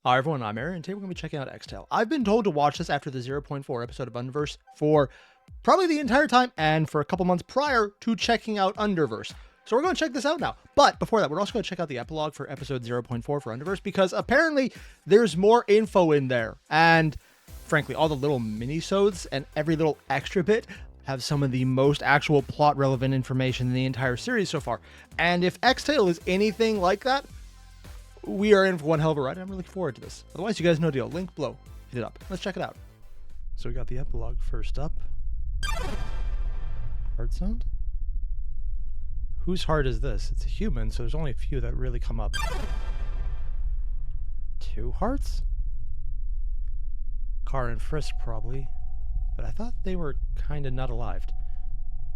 Hi everyone, I'm Airier, and today we're going to be checking out Xtale. I've been told to watch this after the 0.4 episode of UNDERVERSE for probably the entire time and for a couple months prior to checking out UNDERVERSE. So we're going to check this out now. But before that, we're also going to check out the epilogue for episode 0.4 for UNDERVERSE because apparently there's more info in there. And frankly, all the little mini-sodes and every little extra bit have some of the most actual plot relevant information in the entire series so far. And if Xtale is anything like that, we are in for one hell of a ride. I'm really looking forward to this. Otherwise, you guys know the deal. Link below. Hit it up. Let's check it out. So we got the epilogue first up. Heart sound? Whose heart is this? It's a human, so there's only a few that really come up. 2 hearts? Car and Frisk, probably. But I thought they were kind of not alive.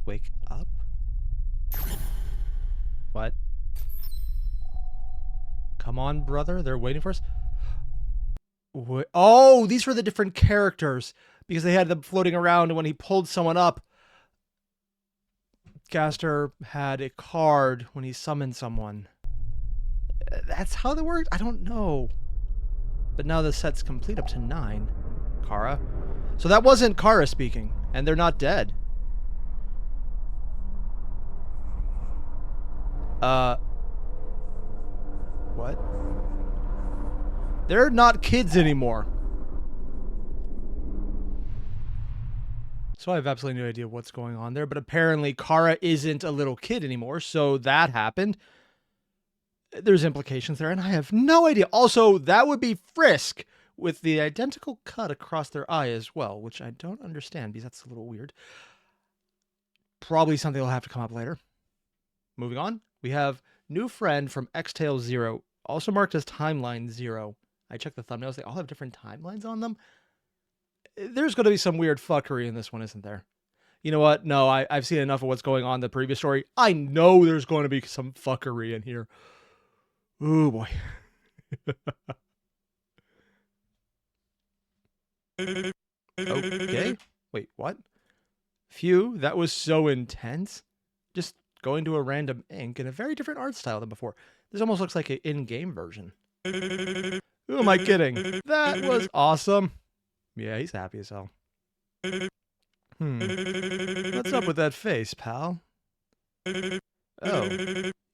Wake up? What? Come on, brother. They're waiting for us. Oh, these were the different characters because they had them floating around, and when he pulled someone up, Gaster had a card when he summoned someone. That's how that worked? I don't know. But now the set's complete up to 9. Kara. So that wasn't Kara speaking, and they're not dead. What? They're not kids anymore. So I have absolutely no idea what's going on there, but apparently Kara isn't a little kid anymore, so that happened. There's implications there, and I have no idea. Also, that would be Frisk with the identical cut across their eye as well, which I don't understand because that's a little weird. Probably something will have to come up later. Moving on, we have new friend from Xtale 0, also marked as Timeline 0. I checked the thumbnails, they all have different timelines on them. There's going to be some weird fuckery in this one, isn't there? You know what? No, I've seen enough of what's going on in the previous story. I know there's going to be some fuckery in here. Ooh, boy. Okay. Wait, what? Phew, that was so intense. Just going to a random ink in a very different art style than before. This almost looks like an in-game version. Who am I kidding? That was awesome. Yeah, he's happy as hell. What's up with that face, pal? Oh,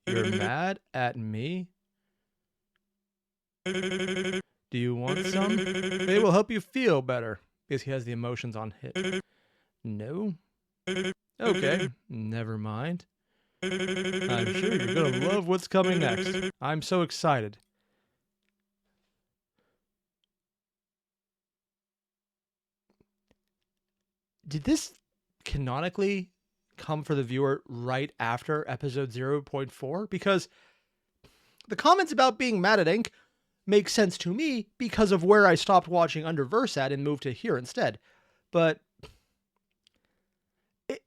you're mad at me? Do you want some? They will help you feel better. Because he has the emotions on hit. No? Okay, never mind. I'm sure you're gonna love what's coming next. I'm so excited. Did this canonically come for the viewer right after episode 0.4? Because the comments about being mad at Ink make sense to me because of where I stopped watching UNDERVERSE at and moved to here instead. But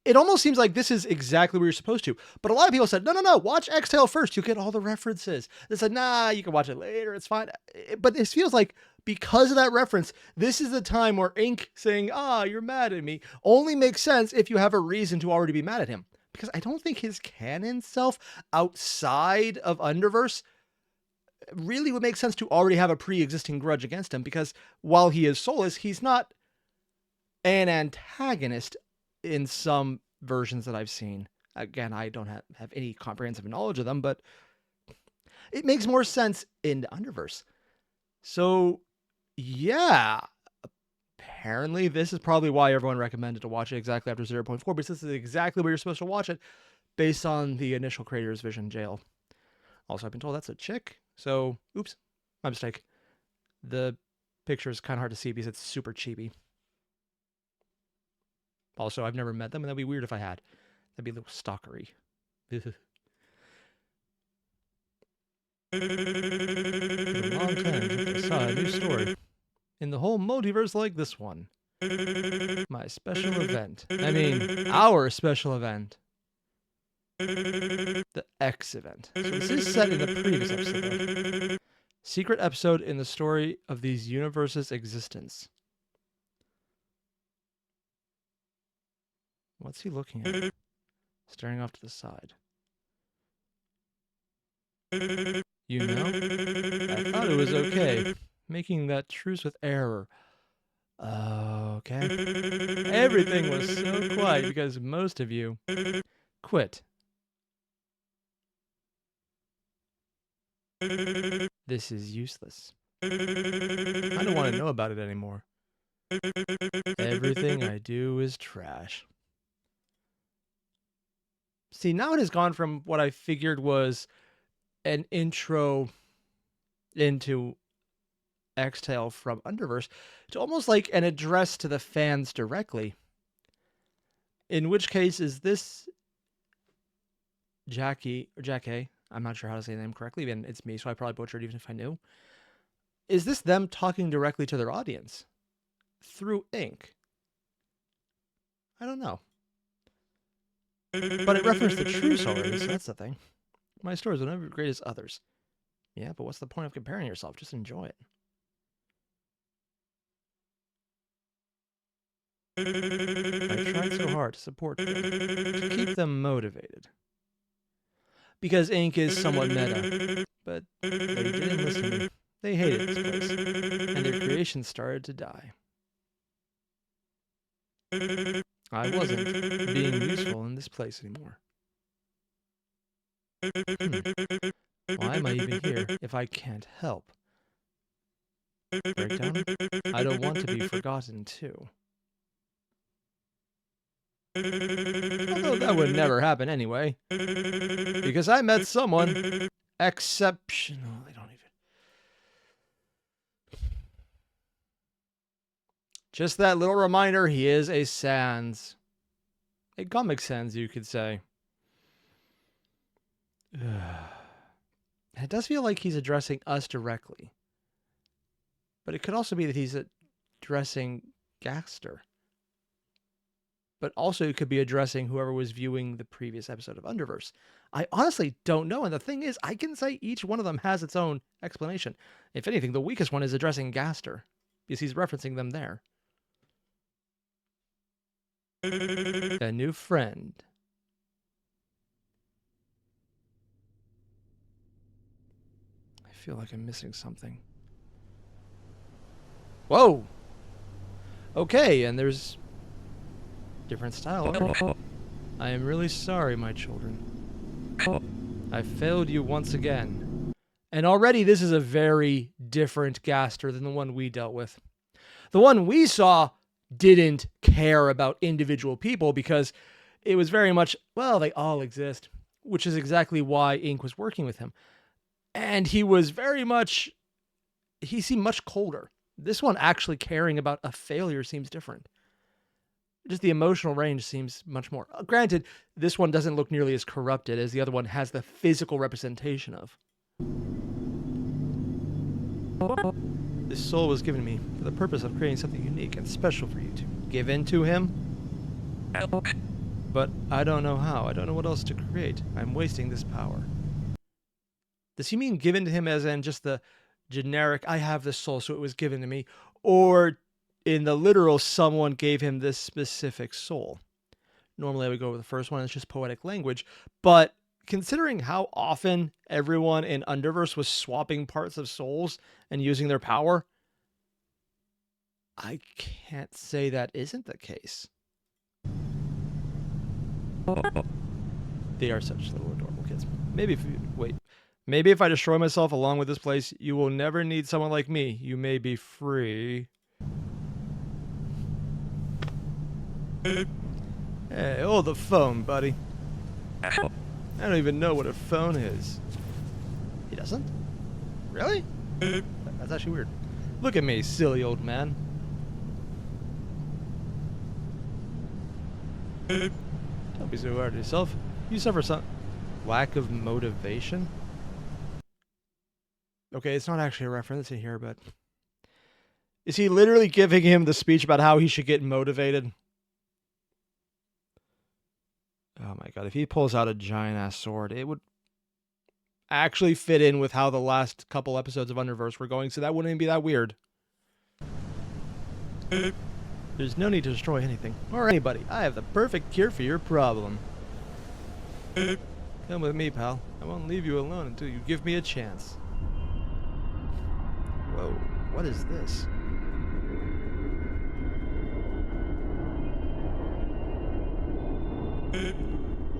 it almost seems like this is exactly where you're supposed to. But a lot of people said, no, watch Xtale first. You'll get all the references. They said, nah, you can watch it later. It's fine. But this feels like because of that reference, this is the time where Ink saying, you're mad at me, only makes sense if you have a reason to already be mad at him. Because I don't think his canon self outside of UNDERVERSE really would make sense to already have a pre-existing grudge against him. Because while he is soulless, he's not an antagonist in some versions that I've seen. Again, I don't have any comprehensive knowledge of them, but it makes more sense in UNDERVERSE. So, yeah, apparently this is probably why everyone recommended to watch it exactly after 0.4, because this is exactly where you're supposed to watch it based on the initial creator's vision, Jail. Also, I've been told that's a chick, so, oops, my mistake. The picture is kind of hard to see because it's super chibi. Also, I've never met them, and that'd be weird if I had. That'd be a little stalkery. A long time since I saw a new story in the whole multiverse like this one. My special event. I mean, our special event. The X event. So this is set in the previous episode. Secret episode in the story of these universes' existence. What's he looking at? Staring off to the side. You know? I thought it was okay. making that truce with error. Okay. Everything was so quiet because most of you quit. This is useless. I don't want to know about it anymore. Everything I do is trash. See, now it has gone from what I figured was an intro into Xtale from Underverse to almost like an address to the fans directly. In which case, is this Jakei, or Jakei? I'm not sure how to say the name correctly, and it's me, so I probably butchered even if I knew. Is this them talking directly to their audience through ink? I don't know. But it referenced the truce already, so that's the thing. My stories will never be great as others. Yeah, but what's the point of comparing yourself? Just enjoy it. I tried so hard to support them, to keep them motivated. Because ink is somewhat meta, but they didn't listen to me. They hated this place, and their creations started to die. I wasn't being useful in this place anymore. Why am I even here if I can't help? Breakdown? I don't want to be forgotten too. Although that would never happen anyway. Because I met someone exceptional. I don't even. Just that little reminder, he is a Sans. A Comic Sans, you could say. It does feel like he's addressing us directly. But it could also be that he's addressing Gaster. But also it could be addressing whoever was viewing the previous episode of Underverse. I honestly don't know. And the thing is, I can say each one of them has its own explanation. If anything, the weakest one is addressing Gaster, because he's referencing them there. A new friend. I feel like I'm missing something. Whoa! Okay, and there's different style. I am really sorry, my children. I failed you once again. And already this is a very different Gaster than the one we dealt with. The one we saw didn't care about individual people because it was very much, well, they all exist, which is exactly why Ink was working with him. And he was very much, he seemed much colder. This one actually caring about a failure seems different. Just the emotional range seems much more. Granted, this one doesn't look nearly as corrupted as the other one has the physical representation of. This soul was given to me for the purpose of creating something unique and special for you to give in to him. But I don't know how. I don't know what else to create. I'm wasting this power. Does he mean given to him as in just the generic, I have this soul, so it was given to me? Or in the literal, someone gave him this specific soul? Normally I would go with the first one. It's just poetic language. But considering how often everyone in Underverse was swapping parts of souls and using their power, I can't say that isn't the case. They are such little adorable kids. Maybe if I destroy myself along with this place, you will never need someone like me. You may be free. Hey, hold the phone, buddy. I don't even know what a phone is. He doesn't? Really? That's actually weird. Look at me, silly old man. Don't be so hard on yourself. You suffer some lack of motivation. Okay, it's not actually a reference in here, but is he literally giving him the speech about how he should get motivated? Oh my god, if he pulls out a giant-ass sword, it would actually fit in with how the last couple episodes of Underverse were going, so that wouldn't even be that weird. There's no need to destroy anything, or anybody. I have the perfect cure for your problem. Come with me, pal. I won't leave you alone until you give me a chance. Whoa. What is this?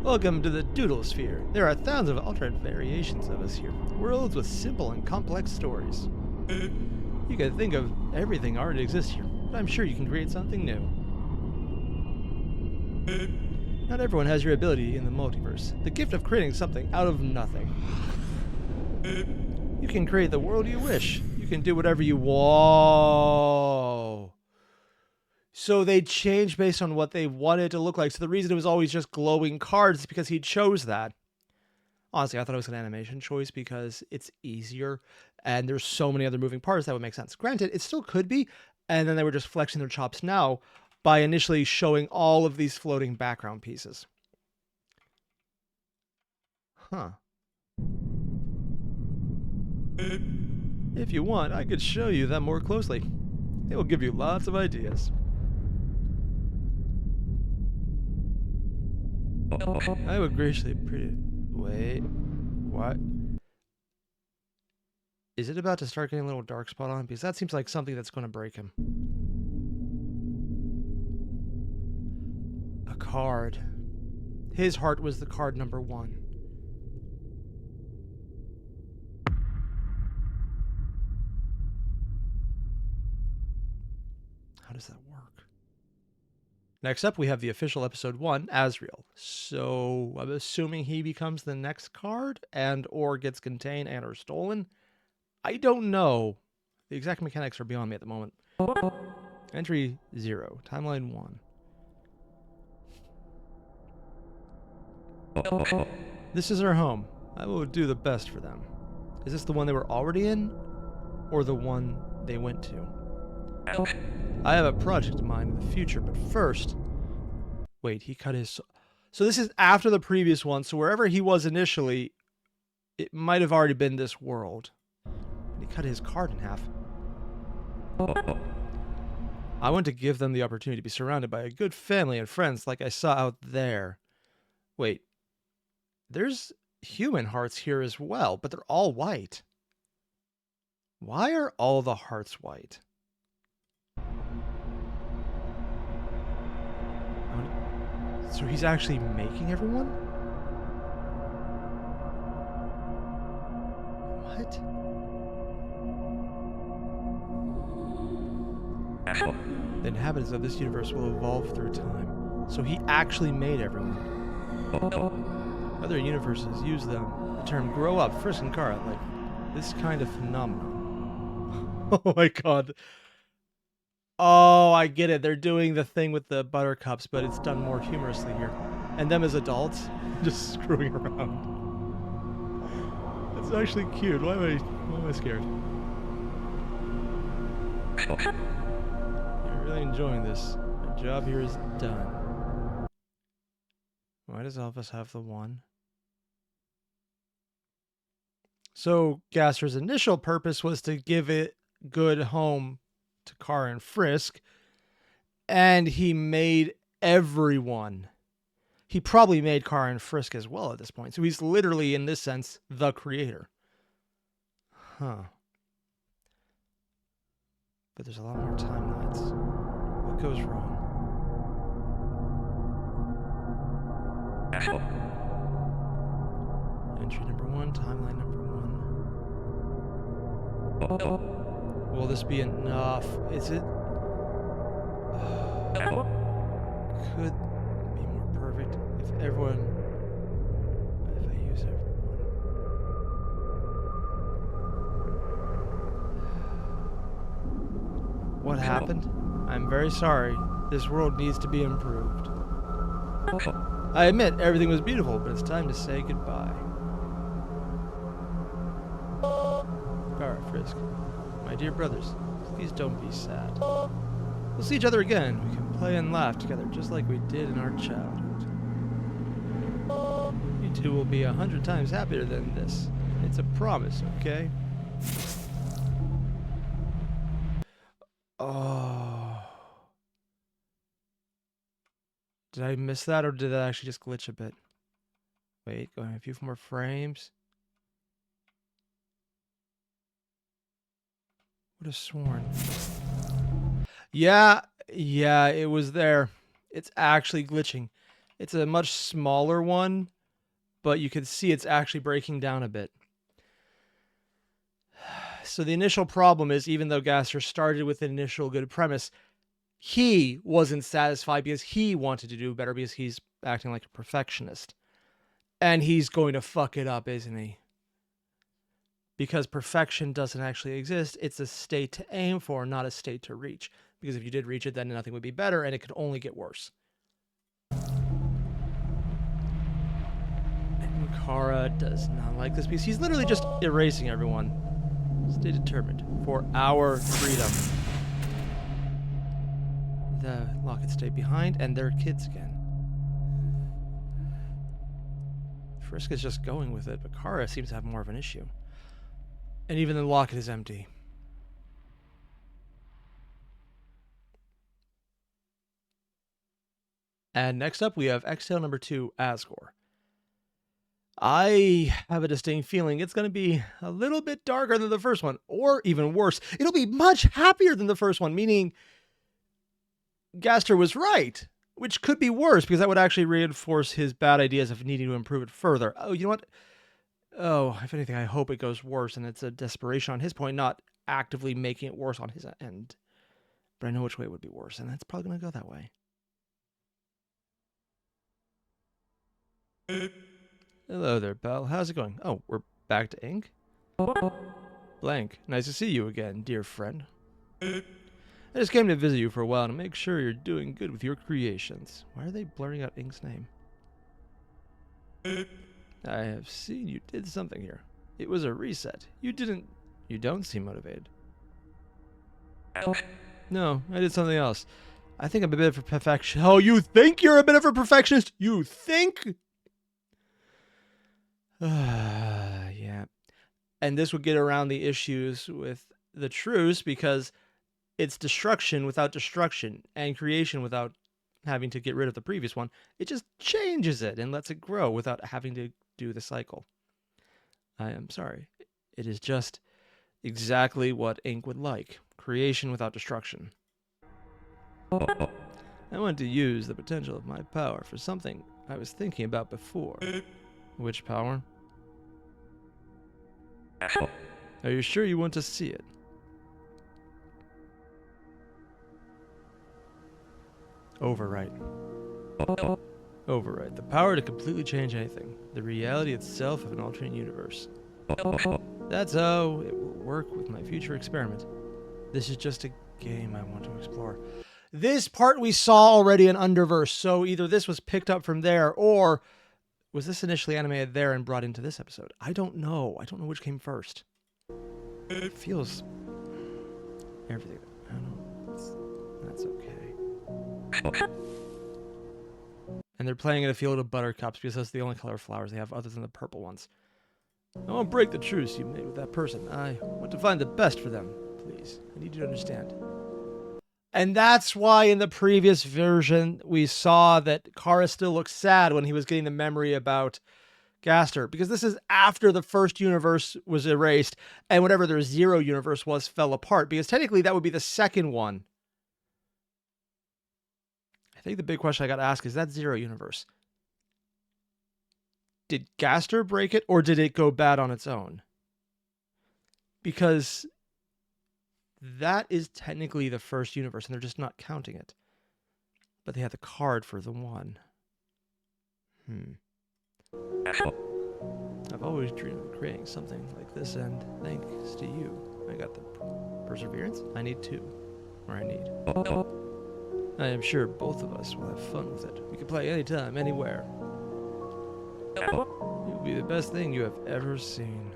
Welcome to the Doodle Sphere. There are thousands of alternate variations of us here. Worlds with simple and complex stories. You can think of everything already exists here, but I'm sure you can create something new. Not everyone has your ability in the multiverse. The gift of creating something out of nothing. You can create the world you wish. You can do whatever you want. So they changed based on what they wanted it to look like. So the reason it was always just glowing cards is because he chose that. Honestly, I thought it was an animation choice because it's easier and there's so many other moving parts that would make sense. Granted, it still could be, and then they were just flexing their chops now by initially showing all of these floating background pieces. Huh. If you want, I could show you them more closely. It will give you lots of ideas. I would graciously appreciate. Wait, what? Is it about to start getting a little dark spot on? Because that seems like something that's going to break him. A card. His heart was the card number 1. How does that work? Next up, we have the official episode 1, ASRIEL. So I'm assuming he becomes the next card and or gets contained and or stolen. I don't know. The exact mechanics are beyond me at the moment. Entry 0, timeline 1. This is our home. I will do the best for them. Is this the one they were already in? Or the one they went to? I have a project in mind in the future, but first... Wait, he cut his... So this is after the previous one, so wherever he was initially, it might have already been this world. And he cut his card in half. I want to give them the opportunity to be surrounded by a good family and friends like I saw out there. Wait. There's human hearts here as well, but they're all white. Why are all the hearts white? So he's actually making everyone? What? The inhabitants of this universe will evolve through time. So he actually made everyone. Other universes use the term grow up, frisk and car, like this kind of phenomenon. Oh my god. Oh, I get it. They're doing the thing with the buttercups, but it's done more humorously here. And them as adults, just screwing around. It's actually cute. Why am I scared? You're really enjoying this. My job here is done. Why does Elvis have the 1? So Gasser's initial purpose was to give it good home to Car and Frisk, and he made everyone. He probably made Car and Frisk as well at this point. So he's literally, in this sense, the creator. Huh. But there's a lot more timelines. What goes wrong? Entry number 1, timeline number 1. Will this be enough? Is it... could be more perfect if everyone... If I use everyone... What happened? I'm very sorry. This world needs to be improved. I admit, everything was beautiful, but it's time to say goodbye. Alright, Frisk. My dear brothers, please don't be sad. We'll see each other again. We can play and laugh together just like we did in our childhood. You two will be 100 times happier than this. It's a promise, okay? Oh. Did I miss that, or did that actually just glitch a bit? Wait, going a few more frames. Would have sworn. Yeah, it was there. It's actually glitching. It's a much smaller one, but you can see it's actually breaking down a bit. So the initial problem is, even though Gaster started with an initial good premise, he wasn't satisfied because he wanted to do better because he's acting like a perfectionist. And he's going to fuck it up, isn't he? Because perfection doesn't actually exist. It's a state to aim for, not a state to reach. Because if you did reach it, then nothing would be better, and it could only get worse. And Kara does not like this piece. He's literally just erasing everyone. Stay determined for our freedom. The Lockets stay behind, and they're kids again. Frisk is just going with it, but Kara seems to have more of an issue. And even the locket is empty. And next up, we have Xtale number 2, ASGORE. I have a distinct feeling it's going to be a little bit darker than the first one, or even worse. It'll be much happier than the first one, meaning Gaster was right, which could be worse, because that would actually reinforce his bad ideas of needing to improve it further. Oh, you know what? Oh, if anything, I hope it goes worse, and it's a desperation on his point, not actively making it worse on his end. But I know which way it would be worse, and it's probably going to go that way. Hello there, pal. How's it going? Oh, we're back to ink? Blank. Nice to see you again, dear friend. I just came to visit you for a while to make sure you're doing good with your creations. Why are they blurring out Ink's name? I have seen you did something here. It was a reset. You don't seem motivated. No, I did something else. I think I'm a bit of a perfectionist. Oh, you think you're a bit of a perfectionist? You think? Yeah. And this would get around the issues with the truce, because it's destruction without destruction and creation without having to get rid of the previous one. It just changes it and lets it grow without having to do the cycle. I am sorry. It is just exactly what Ink would like. Creation without destruction. I want to use the potential of my power for something I was thinking about before. Which power? Are you sure you want to see it? Overwrite. Overwrite. The power to completely change anything. The reality itself of an alternate universe. That's how it will work with my future experiment. This is just a game I want to explore. This part we saw already in Underverse, so either this was picked up from there, or was this initially animated there and brought into this episode? I don't know. I don't know which came first. It feels... everything. I don't know. That's okay. And they're playing in a field of buttercups because that's the only color of flowers they have other than the purple ones. I won't break the truce you made with that person. I want to find the best for them. Please. I need you to understand. And that's why in the previous version, we saw that Kara still looks sad when he was getting the memory about Gaster, because this is after the first universe was erased and whatever their zero universe was fell apart, because technically that would be the second one. I think the big question I got to ask is that zero universe. Did Gaster break it, or did it go bad on its own? Because that is technically the first universe, and they're just not counting it. But they have the card for the one. I've always dreamed of creating something like this, and thanks to you, I got the perseverance I need too. Or I need. I am sure both of us will have fun with it. We can play anytime, anywhere. It will be the best thing you have ever seen.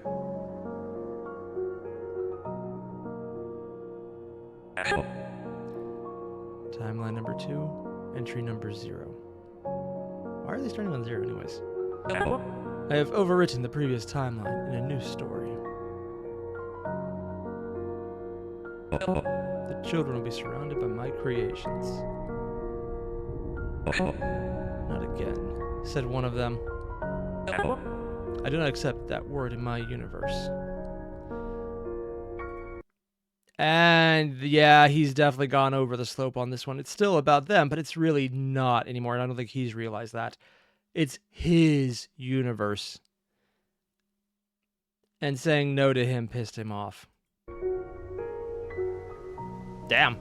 Timeline number 2, entry number 0. Why are they starting on 0 anyways? I have overwritten the previous timeline in a new story. The children will be surrounded by my creations. Not again, said one of them. I do not accept that word in my universe. And yeah, he's definitely gone over the slope on this one. It's still about them, but it's really not anymore. And I don't think he's realized that. It's his universe. And saying no to him pissed him off. Damn.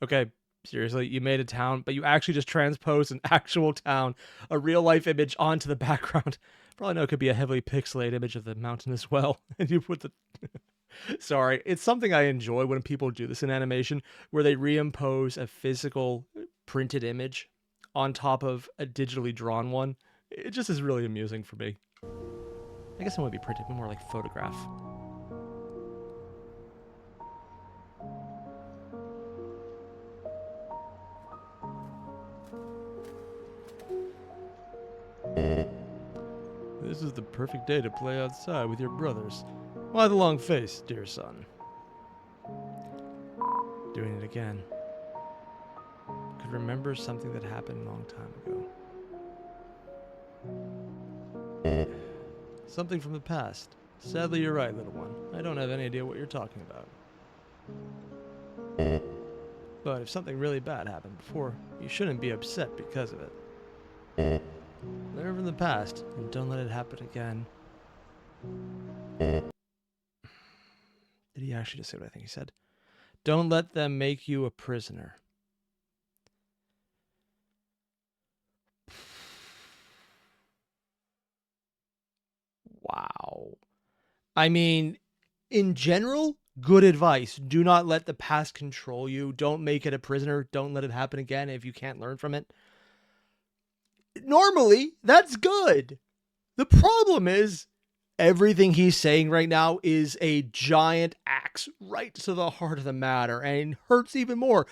Okay, seriously, you made a town, but you actually just transposed an actual town, a real-life image onto the background. Probably know it could be a heavily pixelated image of the mountain as well. And you put the... Sorry, it's something I enjoy when people do this in animation, where they reimpose a physical printed image on top of a digitally drawn one. It just is really amusing for me. I guess it wouldn't be printed, but more like photograph. This is the perfect day to play outside with your brothers. Why the long face, dear son? Doing it again. Could remember something that happened a long time ago. Something from the past. Sadly, you're right, little one. I don't have any idea what you're talking about. But if something really bad happened before, you shouldn't be upset because of it. Learn from the past, and don't let it happen again. Did he actually just say what I think he said? Don't let them make you a prisoner. Wow. I mean, in general, good advice. Do not let the past control you. Don't make it a prisoner. Don't let it happen again if you can't learn from it. Normally, that's good. The problem is, everything he's saying right now is a giant axe right to the heart of the matter, and hurts even more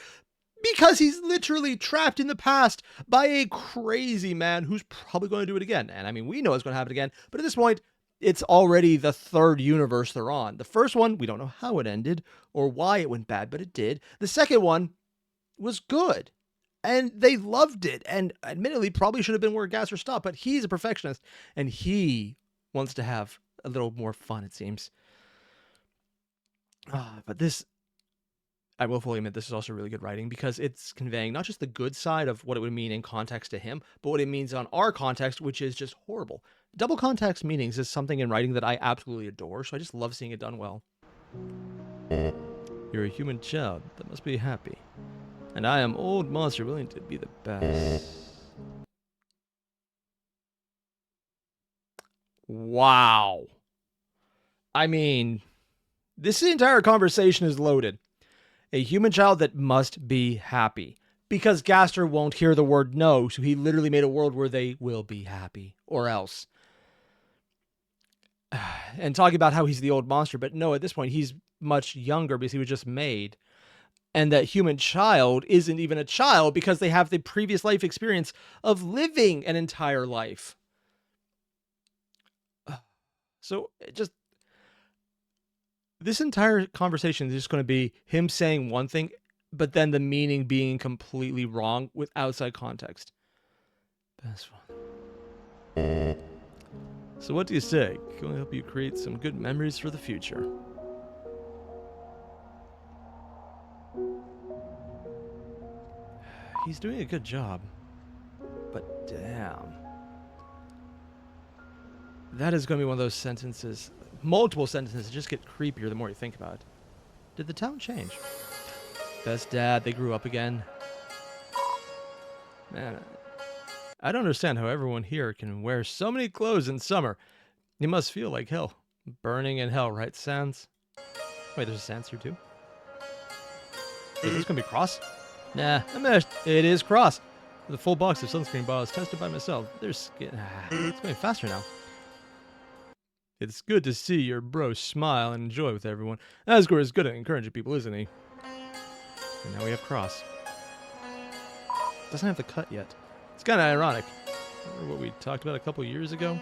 because he's literally trapped in the past by a crazy man who's probably going to do it again. And I mean, we know it's going to happen again, but at this point, it's already the third universe they're on. The first one, we don't know how it ended or why it went bad, but it did. The second one was good. And they loved it, and admittedly probably should have been where Gaster stopped, but he's a perfectionist, and he wants to have a little more fun, it seems. But this, I will fully admit, this is also really good writing, because it's conveying not just the good side of what it would mean in context to him, but what it means on our context, which is just horrible. Double context meanings is something in writing that I absolutely adore, so I just love seeing it done well. You're a human child that must be happy. And I am old monster willing to be the best. Wow. I mean, this entire conversation is loaded. A human child that must be happy. Because Gaster won't hear the word no, so he literally made a world where they will be happy. Or else. And talking about how he's the old monster, but no, at this point he's much younger because he was just made. And that human child isn't even a child because they have the previous life experience of living an entire life. So just this entire conversation is just going to be him saying one thing, but then the meaning being completely wrong with outside context. Best one. So what do you say? Can we help you create some good memories for the future? He's doing a good job, but damn. That is going to be one of those sentences, multiple sentences, that just get creepier the more you think about it. Did the town change? Best dad, they grew up again. Man, I don't understand how everyone here can wear so many clothes in summer. It must feel like hell. Burning in hell, right, Sans? Wait, there's a Sans here too? Is this going to be Cross? Nah, it is Cross. With a full box of sunscreen bottles tested by myself. It's going faster now. It's good to see your bro smile and enjoy with everyone. ASGORE is good at encouraging people, isn't he? And now we have Cross. Doesn't have the cut yet. It's kind of ironic. Remember what we talked about a couple years ago?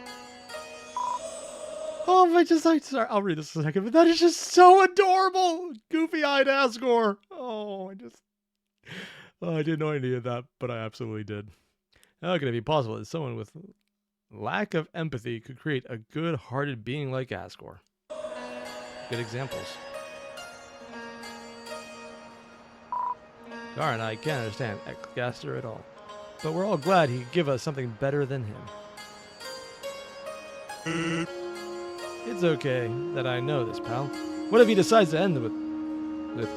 Oh, sorry, I'll read this in a second, but that is just so adorable! Goofy-eyed ASGORE! I didn't know any of that, but I absolutely did. How can it be possible that someone with lack of empathy could create a good-hearted being like ASGORE? Good examples. Darn, I can't understand Gaster at all. But we're all glad he could give us something better than him. It's okay that I know this, pal. What if he decides to end with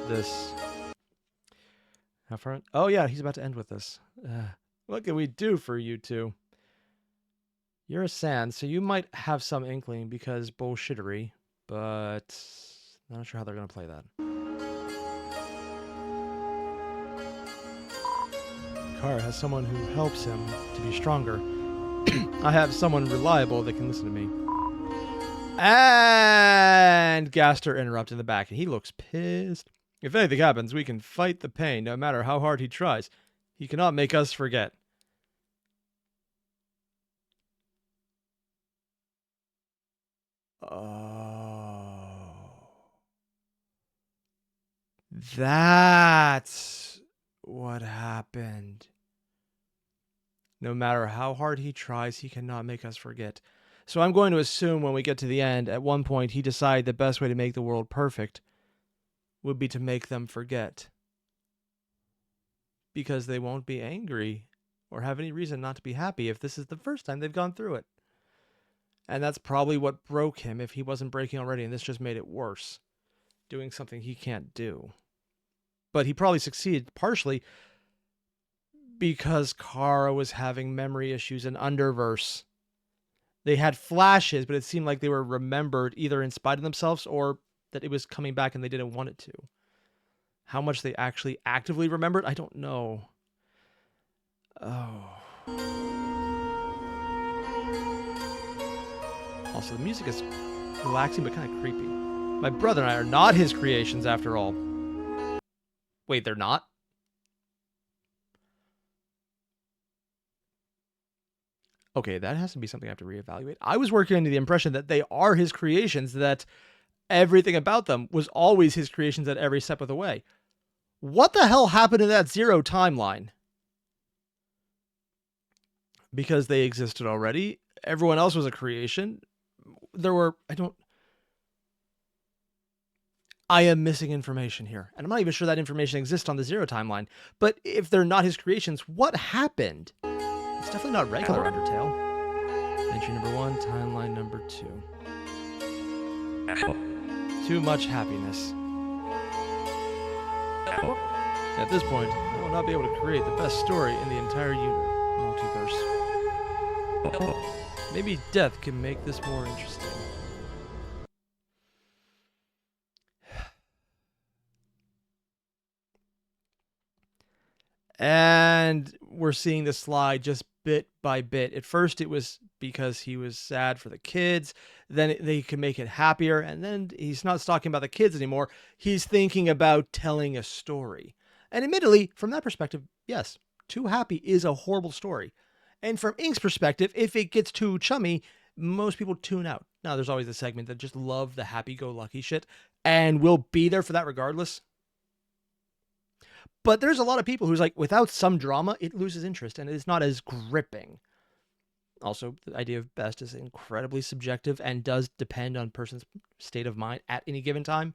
this? How far? Oh yeah, he's about to end with this. What can we do for you two? You're a sand, so you might have some inkling because bullshittery, but not sure how they're gonna play that. Kara has someone who helps him to be stronger. I have someone reliable that can listen to me. And Gaster interrupts in the back, and he looks pissed. If anything happens, we can fight the pain, no matter how hard he tries. He cannot make us forget. Oh. That's what happened. No matter how hard he tries, he cannot make us forget. So I'm going to assume when we get to the end, at one point he decided the best way to make the world perfect would be to make them forget. Because they won't be angry or have any reason not to be happy if this is the first time they've gone through it. And that's probably what broke him if he wasn't breaking already, and this just made it worse. Doing something he can't do. But he probably succeeded partially because Kara was having memory issues in Underverse. They had flashes, but it seemed like they were remembered either in spite of themselves or that it was coming back and they didn't want it to. How much they actually actively remembered, I don't know. Oh. Also, the music is relaxing but kind of creepy. My brother and I are not his creations after all. Wait, they're not? Okay, that has to be something I have to reevaluate. I was working under the impression that they are his creations, that everything about them was always his creations at every step of the way. What the hell happened in that Zero timeline? Because they existed already. Everyone else was a creation. I am missing information here. And I'm not even sure that information exists on the Zero timeline. But if they're not his creations, what happened? It's definitely not regular Undertale. Entry number 1, timeline number 2. Too much happiness. At this point, I will not be able to create the best story in the entire multiverse. Maybe death can make this more interesting. And we're seeing the slide just bit by bit. At first, it was because he was sad for the kids. Then they can make it happier. And then he's not talking about the kids anymore. He's thinking about telling a story. And admittedly, from that perspective, yes, too happy is a horrible story. And from Ink's perspective, if it gets too chummy, most people tune out. Now, there's always a segment that just love the happy-go-lucky shit and will be there for that regardless. But there's a lot of people who's like, without some drama, it loses interest and it's not as gripping. Also, the idea of best is incredibly subjective and does depend on person's state of mind at any given time.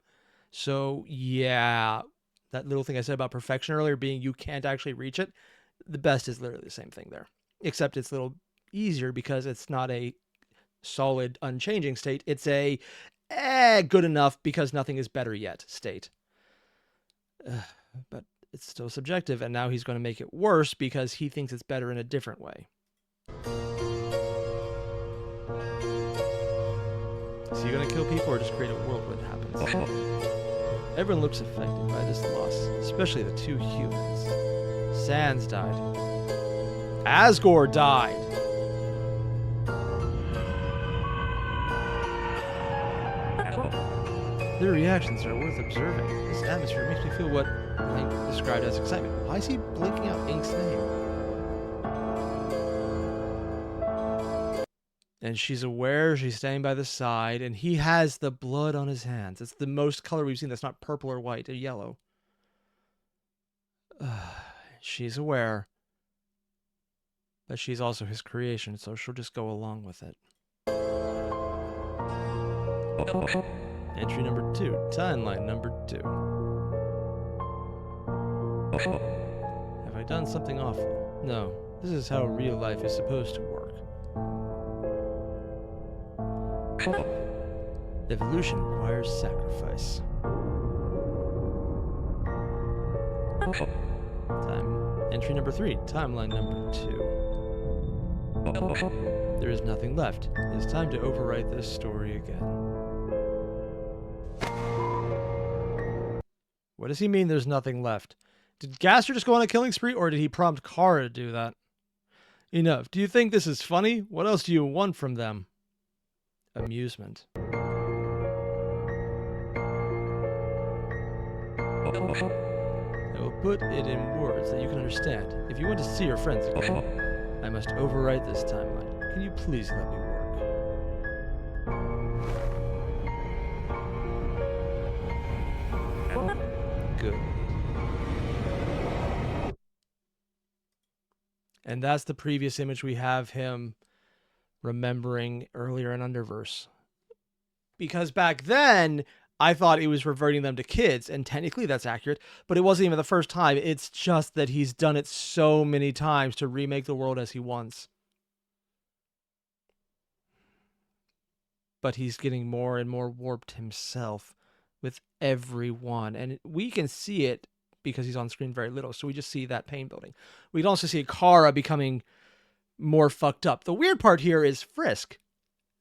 So, yeah, that little thing I said about perfection earlier being you can't actually reach it, the best is literally the same thing there. Except it's a little easier because it's not a solid, unchanging state. It's a good enough because nothing is better yet state. But it's still subjective, and now he's going to make it worse because he thinks it's better in a different way. So you're going to kill people or just create a world where it happens? Everyone looks affected by this loss, especially the two humans. Sans died. ASGORE died. Their reactions are worth observing. This atmosphere makes me feel what Ink described as excitement. Why is he blinking out Ink's name? And she's aware, she's standing by the side, and he has the blood on his hands. It's the most color we've seen that's not purple or white, or yellow. She's aware. But she's also his creation, so she'll just go along with it. Entry number 2, timeline number 2. Have I done something awful? No, this is how real life is supposed to work. Evolution requires sacrifice. Entry number 3, timeline number 2. There is nothing left. It is time to overwrite this story again. What does he mean there's nothing left? Did Gaster just go on a killing spree, or did he prompt Kara to do that? Enough. Do you think this is funny? What else do you want from them? Amusement. I will put it in words that you can understand. If you want to see your friends again, I must overwrite this timeline. Can you please let me work? Good. And that's the previous image we have him remembering earlier in Underverse. Because back then, I thought it was reverting them to kids, and technically that's accurate, but it wasn't even the first time. It's just that he's done it so many times to remake the world as he wants. But he's getting more and more warped himself with everyone, and we can see it because he's on screen very little, so we just see that pain building. We can also see Kara becoming more fucked up. The weird part here is Frisk.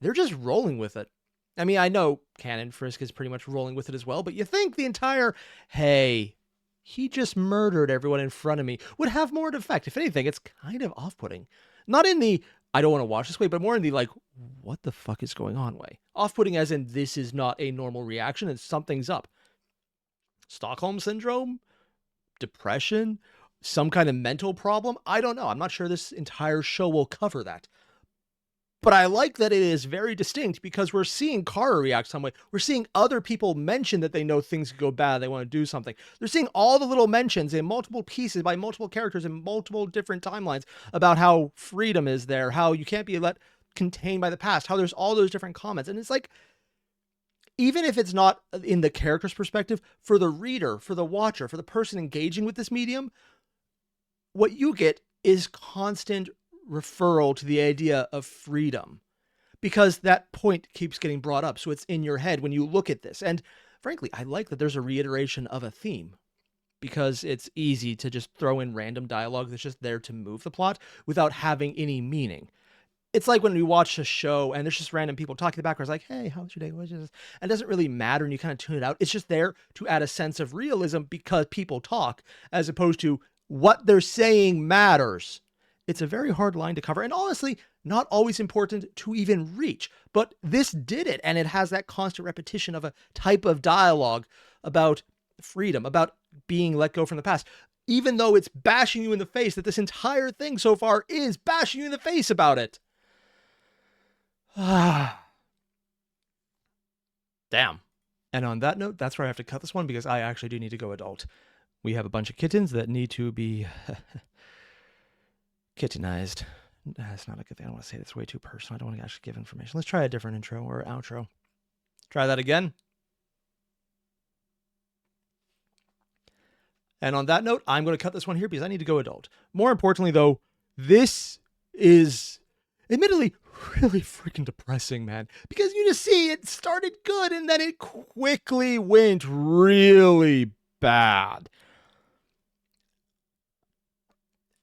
They're just rolling with it. I mean, I know Canon Frisk is pretty much rolling with it as well, but you think the entire, hey, he just murdered everyone in front of me, would have more effect. If anything, it's kind of off-putting. Not in the, I don't want to watch this way, but more in the, like, what the fuck is going on way. Off-putting as in, this is not a normal reaction and something's up. Stockholm Syndrome? Depression? Some kind of mental problem? I don't know. I'm not sure this entire show will cover that. But I like that it is very distinct because we're seeing Kara react some way. We're seeing other people mention that they know things could go bad. They want to do something. They're seeing all the little mentions in multiple pieces by multiple characters in multiple different timelines about how freedom is there, how you can't be contained by the past, how there's all those different comments. And it's like, even if it's not in the character's perspective, for the reader, for the watcher, for the person engaging with this medium, what you get is constant referral to the idea of freedom, because that point keeps getting brought up. So it's in your head when you look at this. And frankly, I like that there's a reiteration of a theme, because it's easy to just throw in random dialogue that's just there to move the plot without having any meaning. It's like when we watch a show and there's just random people talking in the background, it's like, hey, how's your day? What's this? And it doesn't really matter, and you kind of tune it out. It's just there to add a sense of realism because people talk, as opposed to what they're saying matters. It's a very hard line to cover, and honestly, not always important to even reach. But this did it, and it has that constant repetition of a type of dialogue about freedom, about being let go from the past, even though it's bashing you in the face that this entire thing so far is bashing you in the face about it. Damn. And on that note, that's where I have to cut this one, because I actually do need to go adult. We have a bunch of kittens that need to be kittenized. That's not a good thing. I don't want to say this way too personal. I don't want to actually give information. Let's try a different intro or outro. Try that again. And on that note, I'm going to cut this one here because I need to go adult. More importantly, though, this is admittedly really freaking depressing, man. Because you just see it started good and then it quickly went really bad.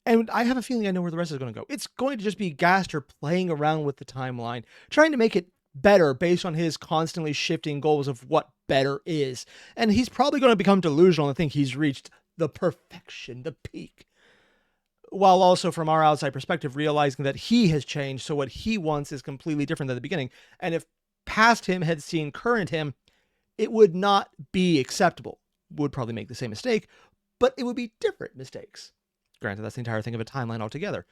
And I have a feeling I know where the rest is going to go. It's going to just be Gaster playing around with the timeline, trying to make it better based on his constantly shifting goals of what better is. And he's probably going to become delusional and think he's reached the perfection, the peak. While also, from our outside perspective, realizing that he has changed, so what he wants is completely different than the beginning. And if past him had seen current him, it would not be acceptable. Would probably make the same mistake, but it would be different mistakes. Granted, that's the entire thing of a timeline altogether.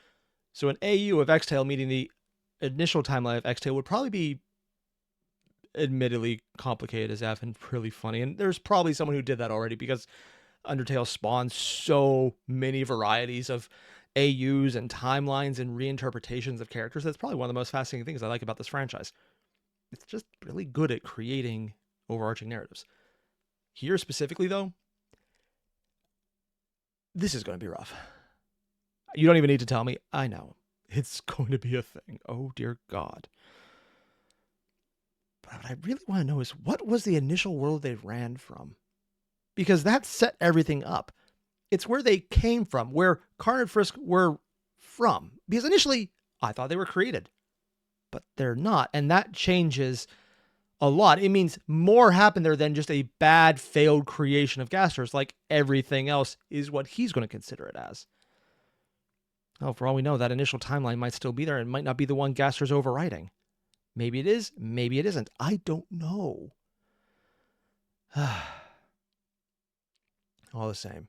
So an AU of Xtale meeting the initial timeline of Xtale would probably be admittedly complicated as F and really funny. And there's probably someone who did that already, because Undertale spawns so many varieties of AUs and timelines and reinterpretations of characters. That's probably one of the most fascinating things I like about this franchise. It's just really good at creating overarching narratives. Here specifically, though, This is going to be rough. You don't even need to tell me. I know. It's going to be a thing. Oh, dear God. But what I really want to know is, what was the initial world they ran from? Because that set everything up. It's where they came from, where Karn and Frisk were from. Because initially, I thought they were created. But they're not. And that changes a lot. It means more happened there than just a bad, failed creation of Gasters. Like everything else is what he's going to consider it as. Oh, for all we know, that initial timeline might still be there and might not be the one Gaster's overwriting. Maybe it is, maybe it isn't. I don't know. All the same,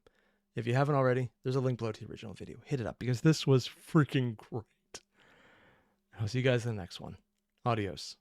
if you haven't already, there's a link below to the original video. Hit it up because this was freaking great. I'll see you guys in the next one. Adios.